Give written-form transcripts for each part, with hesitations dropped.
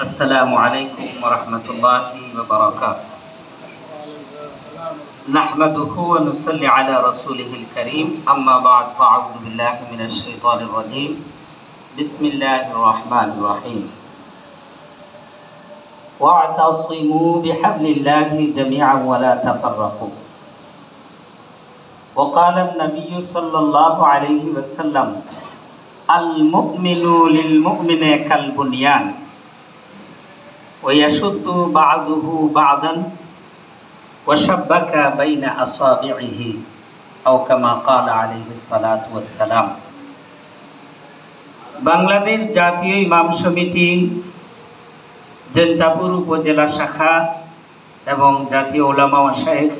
अस्सलामु अलैकुम व रहमतुल्लाहि व बरकातुहू। नहमदुहु व नुसल्ली अला रसूलिहिल करीम, अम्मा बाद फ़अऊज़ु बिल्लाहि मिनश शैतानिर रजीम। बिस्मिल्लाहिर रहमानिर रहीम। वअतसिमू बिहब्लिल्लाहि जमीअन व ला तफ़र्रक़ू। वक़ाल अन्नबिय्यु सल्लल्लाहु अलैहि वसल्लम अल मुमिनु लिल मुमिनि कल बुनियान वयशुद्दु बादुहु बादन वशब्बका बैना असाबिइहि औ कमा क़ाल अलैहि सलातु वस्सलाम। বাংলাদেশ জাতীয় ইমাম সমিতি জৈন্তাপুর উপজেলা শাখা এবং জাতীয় উলামা মাশায়েখ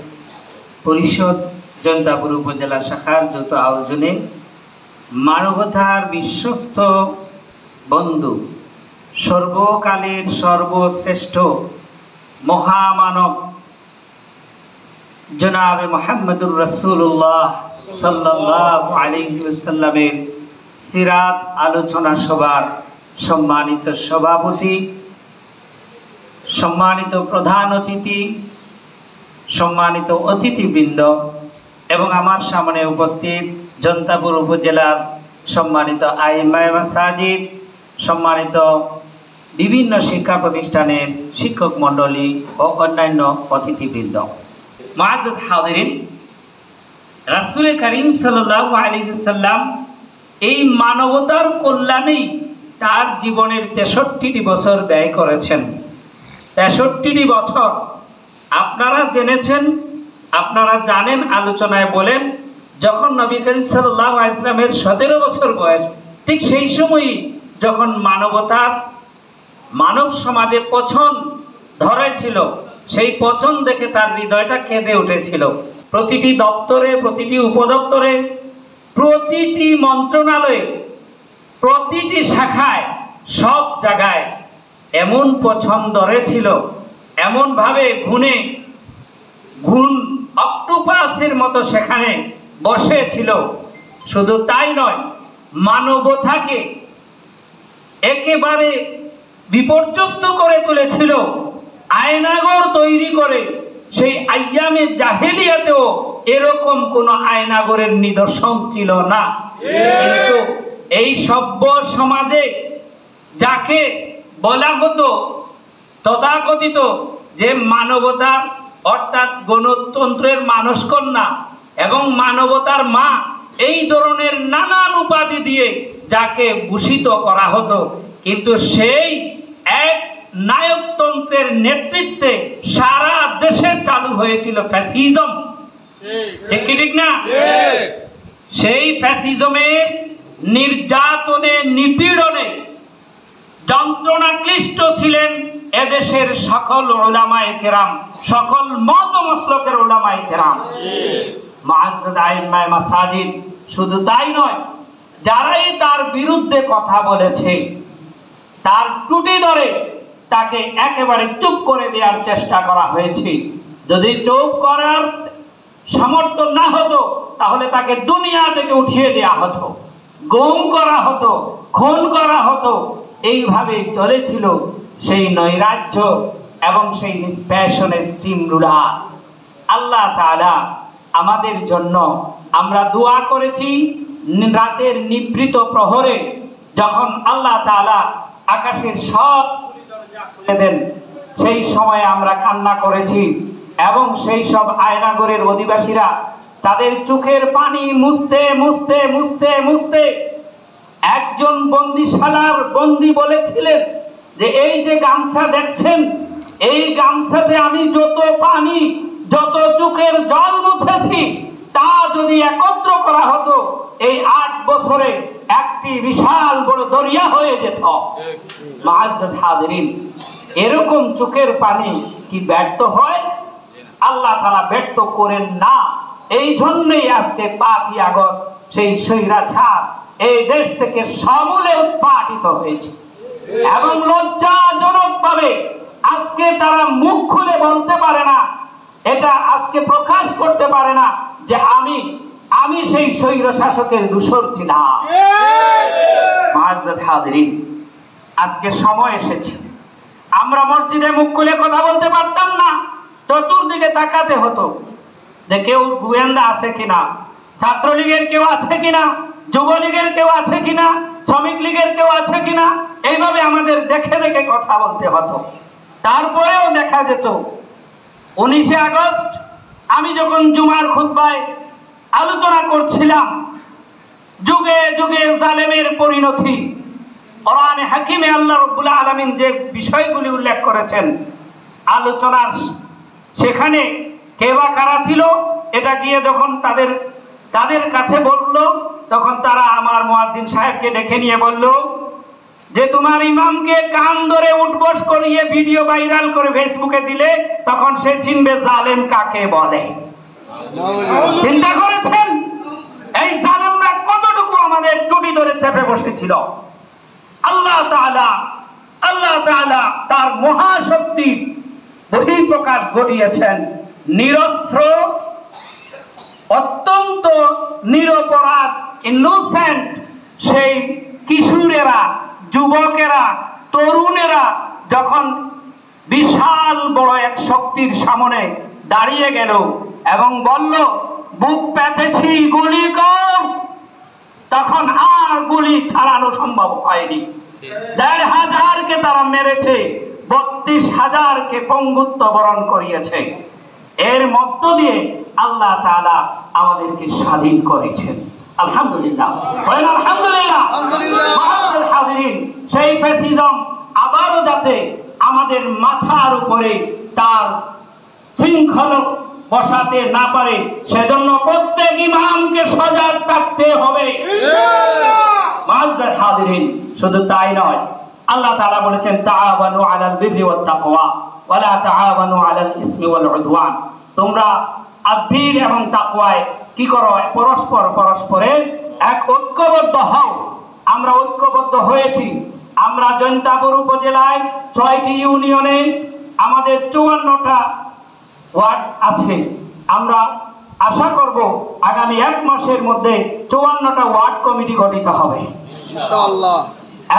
পরিষদ জৈন্তাপুর উপজেলা শাখার যৌথ আয়োজনে মানবতার বিশ্বস্ত বন্ধু, সর্বকালের সর্বশ্রেষ্ঠ মহামানব জনাবে মুহাম্মদুর রাসূলুল্লাহ সাল্লাল্লাহু আলাইহি ওয়াসাল্লামের সিরাত আলোচনা সভার সম্মানিত সভাপতি, সম্মানিত প্রধান অতিথি, সম্মানিত অতিথিবৃন্দ এবং আমার সামনে উপস্থিত জৈন্তাপুর উপজেলার সম্মানিত আইমায়ে মাসাজিদ, সম্মানিত বিভিন্ন শিক্ষা প্রতিষ্ঠানের শিক্ষক মণ্ডলী ও অন্যান্য অতিথিবৃন্দ, মুআজ্জাজ হাজিরিন, রাসূল করিম সাল্লাল্লাহু আলাইহি ওয়াসাল্লাম এই মানবতার কল্যাণেই তার জীবনের ৬৩টি বছর ব্যয় করেছেন। ৬৩টি বছর আপনারা জেনেছেন, আপনারা জানেন, আলোচনায় বলেন যখন নবী করিম সাল্লাল্লাহু আলাইহি ওয়াসাল্লামের ১৭ বছর বয়স, ঠিক সেই সময়ই যখন মানব সমাজে পছন ধরেছিল, সেই পছন দেখে তার হৃদয়টা কেঁদে উঠেছিল। প্রতিটি দপ্তরে, প্রতিটি উপদপ্তরে, প্রতিটি মন্ত্রণালয়ে, প্রতিটি শাখায়, সব জায়গায় এমন পছন ধরেছিল, এমনভাবে ঘুণ অক্টোপাসের মতো সেখানে বসেছিল। শুধু তাই নয়, মানবতাকে একেবারে বিপর্যস্ত করে তুলেছিল। আয়নাঘর তৈরি করে, সেই আইয়ামে জাহেলিয়াতেও এরকম কোন আয়নাঘরের নিদর্শন ছিল না। কিন্তু এই সভ্য সমাজে যাকে বলা হতো তথাকথিত যে মানবতা, অর্থাৎ গণতন্ত্রের মানসকন্যা এবং মানবতার মা, এই ধরনের নানান উপাধি দিয়ে যাকে ভূষিত করা হতো, কিন্তু সেই এক নায়কতন্ত্রের নেতৃত্বে সারা দেশে চালু হয়েছিল ফ্যাসিজম। ঠিক না? সেই ফ্যাসিজমের নির্যাতনে, নিপীড়নে যন্ত্রণা ক্লিষ্ট ছিলেন এদেশের সকল উলামায়ে কেরাম, সকল মত মাসলাকের উলামায়ে কেরাম, মুআজ্জাজ আইম্মায়ে মাসাজিদ। শুধু তাই নয়, যারাই তার বিরুদ্ধে কথা বলেছে তার টুটি ধরে তাকে একেবারে চুপ করে দেওয়ার চেষ্টা করা হয়েছে। যদি চুপ করার সামর্থ্য না হতো তাহলে তাকে দুনিয়া থেকে উঠিয়ে দেওয়া হতো, গুম করা হতো, খুন করা হতো। এইভাবে চলেছিল সেই নৈরাজ্য এবং সেই নিষ্পেষণের স্টিম রুলার। আল্লাহ তাআলা আমাদের জন্য, আমরা দোয়া করেছি রাতের নিভৃত প্রহরে, যখন আল্লাহ তাআলা আকাশের সব দরজা খুলে দেন, সেই সময় আমরা কান্না করেছি এবং সেই সব আয়নাঘরের অধিবাসীরা তাদের চোখের পানি মুছতে মুছতে মুছতে মুছতে একজন বন্দিশালার বন্দী বলেছিলেন যে এই যে গামছা দেখছেন, এই গামছাতে আমি যত পানি, যত চোখের জল মুছেছি তা যদি একত্র করা হতো এই ৮ বছরে একটি বিশাল বড় দরিয়া হয়ে যেত। মুআজ্জাজ হাজিরিন, এরকম চোখের পানি কি ব্যর্থ হয়? আল্লাহ তাআলা ব্যর্থ করেন না। এই জন্যই আজকে ৫ই আগস্ট সেই স্বৈরাচার এই দেশ থেকে সমূলে উৎপাটিত হয়েছে এবং লজ্জাজনকভাবে আজকে তারা মুখ খুলে বলতে পারে না, এটা আজকে প্রকাশ করতে পারে না যে আমি সেই স্বৈর শাসকের দূষর ছিলাম। মুআজ্জাজ হাজিরিন, আজকে সময় এসেছে আমরা মসজিদে মুখ খুলে কথা বলতে পারতাম না, চতুর্দিকে তাকাতে হতো যে কেউ গোয়েন্দা আছে কিনা, ছাত্রলীগের কেউ আছে কিনা, যুবলীগের কেউ আছে কিনা, শ্রমিক লীগের কেউ আছে কিনা, এইভাবে আমাদের দেখে দেখে কথা বলতে হতো। তারপরেও দেখা যেত 19 আগস্ট আমি যখন জুমার খুতবায় আলোচনা করছিলাম যুগে যুগে জালেমের পরিণতি, কোরআনে হাকিমে আল্লাহ রাব্বুল আলামিন যে বিষয়গুলি উল্লেখ করেছেন আলোচনার, সেখানে কে বা কারা ছিল এটা গিয়ে যখন তাদের কাছে বলল, তখন তারা আমার মুয়াজ্জিন সাহেবকে ডেকে নিয়ে বলল যে তোমার ইমামকে কান ধরে উঠবস করিয়ে ভিডিও ভাইরাল করে ফেসবুকে দিলে তখন সে চিনবে জালেম কাকে বলে। চিন্তা করেছেন এই জালেমরা কতটুকু আমাদের টুটি ধরে চেপে বসেছিল? আল্লাহ তাআলা তার মহাশক্তি বহিঃপ্রকাশ ঘটিয়েছেন। নিরস্ত্র, অত্যন্ত নিরপরাধ, ইনোসেন্ট সেই কিশোরেরা, যুবকেরা, তরুণেরা যখন বিশাল বড় এক শক্তির সামনে দাঁড়িয়ে গেল এবং বলল বুক পেতেছি, গুলি কর, তখন আর গুলি ছাড়ানো সম্ভব হয়নি। ১৫০০কে তারা মেরেছে, ৩২,০০০কে পঙ্গুত্ব বরণ করিয়েছে। এর মধ্য দিয়ে আল্লাহ তাআলা আমাদেরকে স্বাধীন করেছেন। আলহামদুলিল্লাহ, আলহামদুলিল্লাহ। সেই ফ্যাসিজম আবারও যাতে আমাদের মাথার উপরে তার শৃঙ্খল বসাতে না পারে, সেজন্য প্রত্যেক ইমামকে সজাগ থাকতে হবে। শুধু তাই নয়, আল্লাহ তাআলা বলেছেন তাআওয়ানু আলাল বিররি ওয়াত তাকওয়া ওয়া লা তাআওয়ানু আলাল ইসমি ওয়াল উদওয়ান। তোমরা আবীর এবং তাকওয়ায় কি করো? পরস্পরের এক ঐক্যবদ্ধ হও। আমরা ঐক্যবদ্ধ হয়েছি। আমরা জৈন্তাপুর উপজেলায় ৬টি ইউনিয়নে আমাদের ৫৪টা ওয়ার্ড আছে। আমরা আশা করব আগামী ১ মাসের মধ্যে ৫৪টা ওয়ার্ড কমিটি গঠিত হবে ইনশাআল্লাহ।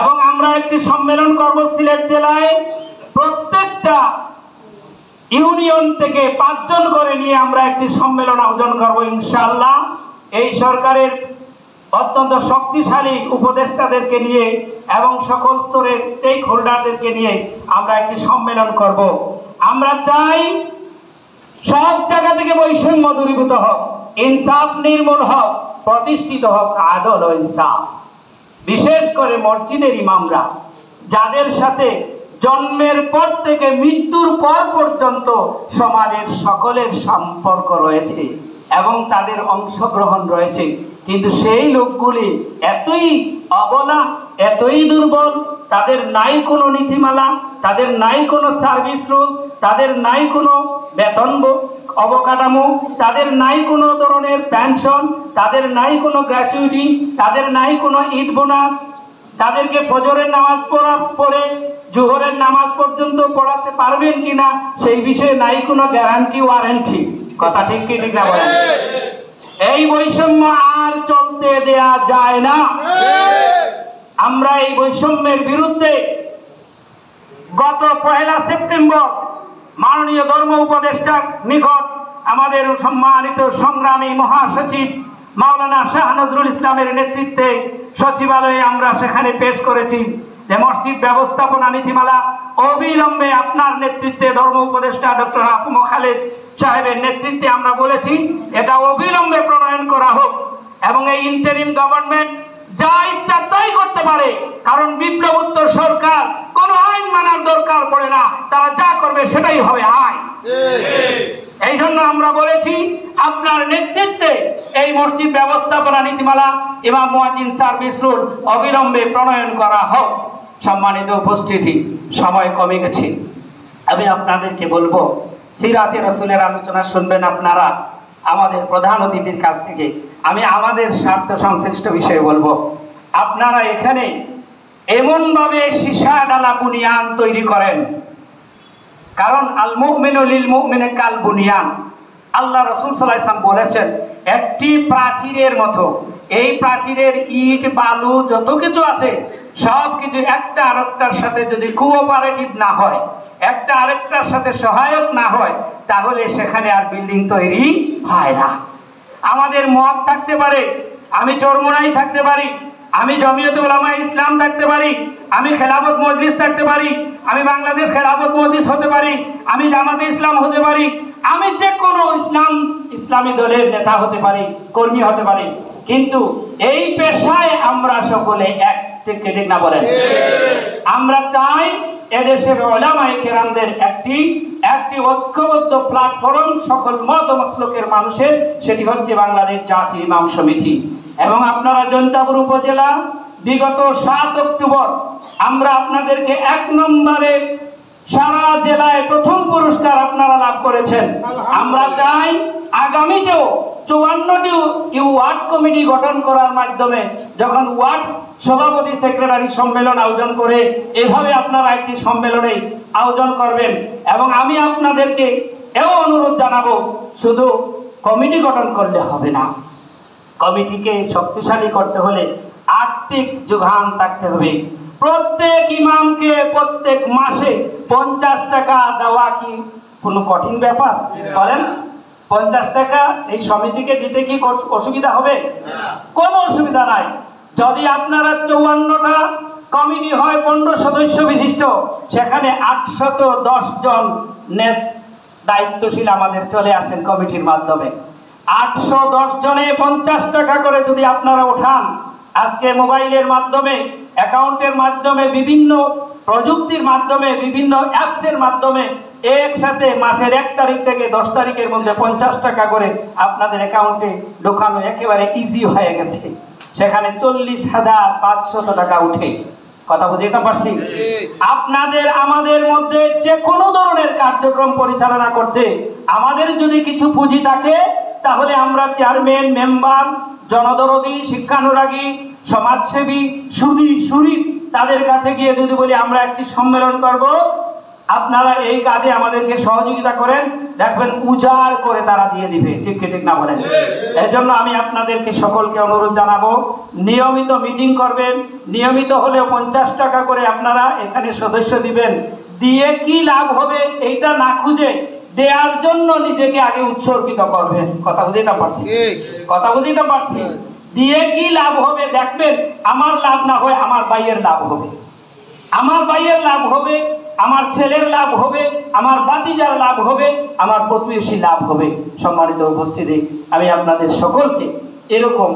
এবং আমরা একটি সম্মেলন করব সিলেট জেলায়। প্রত্যেকটা ইউনিয়ন থেকে ৫ জন করে নিয়ে আমরা একটি সম্মেলন আয়োজন করব ইনশাআল্লাহ। এই সরকারের অত্যন্ত শক্তিশালী উপদেষ্টাদেরকে নিয়ে এবং সকল স্তরের স্টেক হোল্ডারদেরকে নিয়ে আমরা একটি সম্মেলন করব। আমরা চাই সব জায়গা থেকে বৈষম্য দূরীভূত হোক, ইনসাফ নির্মূল হোক, প্রতিষ্ঠিত হোক আদল ও ইনসাফ। বিশেষ করে মসজিদের ইমামরা, যাদের সাথে জন্মের পর থেকে মৃত্যুর পর পর্যন্ত সমাজের সকলের সম্পর্ক রয়েছে এবং তাদের অংশগ্রহণ রয়েছে, কিন্তু সেই লোকগুলি এতই অবলা, এতই দুর্বল, তাদের নাই কোনো নীতিমালা, তাদের নাই কোনো সার্ভিস রুল, তাদের নাই কোনো বেতন অবকাঠামো, তাদের নাই কোনো ধরনের পেনশন, তাদের নাই কোনো গ্র্যাচুইটি, তাদের নাই কোনো ঈদ বোনাস, তাদেরকে ফজরের নামাজ পড়ে জোহরের নামাজ পর্যন্ত পড়াতে পারবেন কিনা সেই বিষয়ে নাই কোনো গ্যারান্টি ওয়ারেন্টি। কথা ঠিক কি ঠিক না বলেন? এই বৈষম্য আর চলতে দেয়া যায় না। আমরা এই বৈষম্যের বিরুদ্ধে গত ১ সেপ্টেম্বর মাননীয় ধর্ম উপদেষ্টার নিকট আমাদের সম্মানিত সংগ্রামী মহাসচিব মাওলানা শাহ নজরুল ইসলামের নেতৃত্বে সচিবালয়ে আমরা সেখানে পেশ করেছি যে মসজিদ ব্যবস্থাপনা নীতিমালা অবিলম্বে আপনার নেতৃত্বে ধর্ম উপদেষ্টা ডক্টর আফম খালেদ সাহেবের নেতৃত্বে আমরা বলেছি এটা অবিলম্বে প্রণয়ন করা হোক এবং এই ইন্টারিম গভর্নমেন্ট যা ইচ্ছা তাই করতে পারে, কারণ বিপ্লবোত্তর সরকার কোনো আইন মানার দরকার পড়ে না, তারা যা করবে সেটাই হবে আইন। এই জন্য আমরা বলেছি আপনার নেতৃত্বে এই মসজিদ ব্যবস্থাপনা নীতিমালা, ইমাম মুয়াজ্জিন সার্ভিস রুল অবিলম্বে প্রণয়ন করা হোক। সম্মানিত উপস্থিতি, সময় কমে গেছে, আমি আপনাদেরকে বলবো সিরাতে রাসূলের আলোচনা শুনবেন আপনারা আমাদের প্রধান অতিথির কাছ থেকে। আমি আমাদের স্বার্থ সংশ্লিষ্ট বিষয়ে বলবো, আপনারা এখানে এমন ভাবে সীসা ডালা বুনিয়ান তৈরি করেন, কারণ আল মুমিনু লিল মুমিনি কাল বুনিয়ান। আল্লাহ রাসূল সাল্লাল্লাহু আলাইহি ওয়াসাল্লাম বলেছেন একটি প্রাচীরের মতো। এই প্রাচীরের ইট বালু যত কিছু আছে সব কিছু একটা আরেকটার সাথে যদি কোঅপারেটিভ না হয়, একটা আরেকটার সাথে সহায়ক না হয়, তাহলে সেখানে আর বিল্ডিং তৈরি হয় না। আমাদের মত থাকতে পারে, আমি চরমোনাই থাকতে পারি, আমি জমিয়তুল উলামা ইসলাম থাকতে পারি, আমি খেলাফত মজলিস থাকতে পারি, আমি বাংলাদেশ খেলাফত মজলিস হতে পারি, আমি জামাতে ইসলাম হতে পারি, আমি যে কোনো ইসলামী দলের নেতা হতে পারি, কর্মী হতে পারি, কিন্তু এই পেশায় আমরা সকলে এক। ঠিক ঠিক না বলেন? আমরা চাই এদেশের উলামায়ে কেরামদের একটি ঐক্যবদ্ধ প্ল্যাটফর্ম সকল মত মাসলুকের মানুষের, সেটি হচ্ছে বাংলাদেশ জাতীয় ইমাম সমিতি। এবং আপনারা জৈন্তাপুর উপজেলা বিগত 7 অক্টোবর আমরা আপনাদেরকে 1 নম্বরে সারা জেলায় প্রথম পুরস্কার আপনারা লাভ করেছেন। আমরা চাই আগামীতেও 54টি ওয়ার্ড কমিটি গঠন করার মাধ্যমে যখন ওয়ার্ড সভাপতি সেক্রেটারি সম্মেলন আয়োজন করে, এভাবে আপনারা একটি সম্মেলনে আয়োজন করবেন। এবং আমি আপনাদেরকে এও অনুরোধ জানাবো, শুধু কমিটি গঠন করলে হবে না, কমিটিকে শক্তিশালী করতে হলে আর্থিক যোগান থাকতে হবে। প্রত্যেক ইমামকে প্রত্যেক মাসে 50 টাকা দেওয়া কি কোনো কঠিন ব্যাপার? বলেন, 50 টাকা এই সমিতিকে দিতে কি অসুবিধা হবে? কোনো অসুবিধা নাই। যদি আপনারা 54টা কমিটি হয় 15 সদস্য বিশিষ্ট, সেখানে 810 জন দায়িত্বশীল আমাদের চলে আসেন কমিটির মাধ্যমে। 810 জনে 50 টাকা করে যদি আপনারা ওঠান, আজকে মোবাইলের মাধ্যমে, অ্যাকাউন্টের মাধ্যমে, বিভিন্ন প্রযুক্তির মাধ্যমে, বিভিন্ন অ্যাপসের মাধ্যমে একসাথে মাসের 1 তারিখ থেকে 10 তারিখের মধ্যে 50 টাকা করে আপনাদের অ্যাকাউন্টে ঢোকানো একেবারে ইজি হয়ে গেছে। সেখানে 40,500 টাকা উঠে। কথা বুঝতে পারছি? আপনাদের আমাদের মধ্যে যে কোনো ধরনের কার্যক্রম পরিচালনা করতে আমাদের যদি কিছু পুঁজি থাকে, তাহলে আমরা চেয়ারম্যান, মেম্বার, জনদরদী, শিক্ষানুরাগী, সমাজসেবী, সুদী, শরীফ তাদের কাছে গিয়ে যদি বলি আমরা একটি সম্মেলন করব, আপনারা এই কাজে আমাদেরকে সহযোগিতা করেন, দেখবেন উজাড় করে তারা দিয়ে দিবে। ঠিক ঠিক না বলেন? এর জন্য আমি আপনাদেরকে সকলকে অনুরোধ জানাবো, নিয়মিত মিটিং করবেন। নিয়মিত হলেও 50 টাকা করে আপনারা এখানে সদস্য দিবেন। দিয়ে কি লাভ হবে এইটা না খুঁজে দেওয়ার জন্য নিজেকে আগে উৎসর্গিত করবেন। কথা বুঝতে পারছি? কথা বুঝতে পারছি? দিয়ে কি লাভ হবে দেখবেন, আমার লাভ না হয় আমার ভাইয়ের লাভ হবে, আমার ভাইয়ের লাভ হবে, আমার ছেলের লাভ হবে, আমার ভাতিজার লাভ হবে, আমার প্রতিবেশী লাভ হবে। সম্মানিত উপস্থিতি, আমি আপনাদের সকলকে এরকম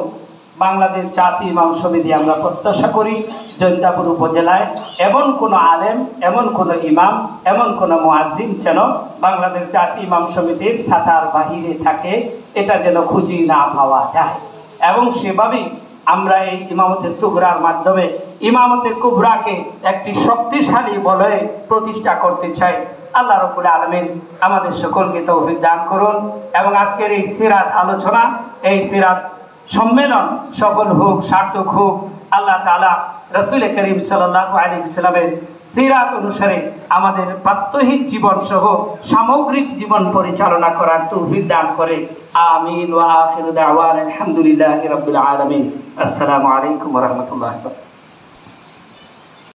বাংলাদেশ জাতীয় ইমাম সমিতি আমরা প্রত্যাশা করি জৈন্তাপুর উপজেলায় এমন কোনো আলেম, এমন কোনো ইমাম, এমন কোনো মুয়াজ্জিন যেন বাংলাদেশ জাতীয় ইমাম সমিতির ছাতার বাহিরে থাকে, এটা যেন খুঁজি না পাওয়া যায়। এবং সেভাবেই আমরা এই ইমামতে সুগরার মাধ্যমে ইমামতে কুবরাকে একটি শক্তিশালী বলে প্রতিষ্ঠা করতে চাই। আল্লাহ রাব্বুল আলামিন আমাদের সকলকে তৌফিক দান করুন এবং আজকের এই সিরাত আলোচনা, এই সিরাত সম্মেলন সফল হোক, সার্থক হোক। আল্লাহ তাআলা রাসূল করিম সাল্লাল্লাহু আলাইহি ওয়াসাল্লামের সিরাত অনুসারে আমাদের প্রাত্যহিক জীবন সহ সামগ্রিক জীবন পরিচালনা করার তৌফিক দান করে। আমিন ওয়া আখিরু দাওয়ানা আলহামদুলিল্লাহি রাব্বিল আলামিন। আসসালামু আলাইকুম ওয়া রাহমাতুল্লাহি ওয়া বারাকাতুহু।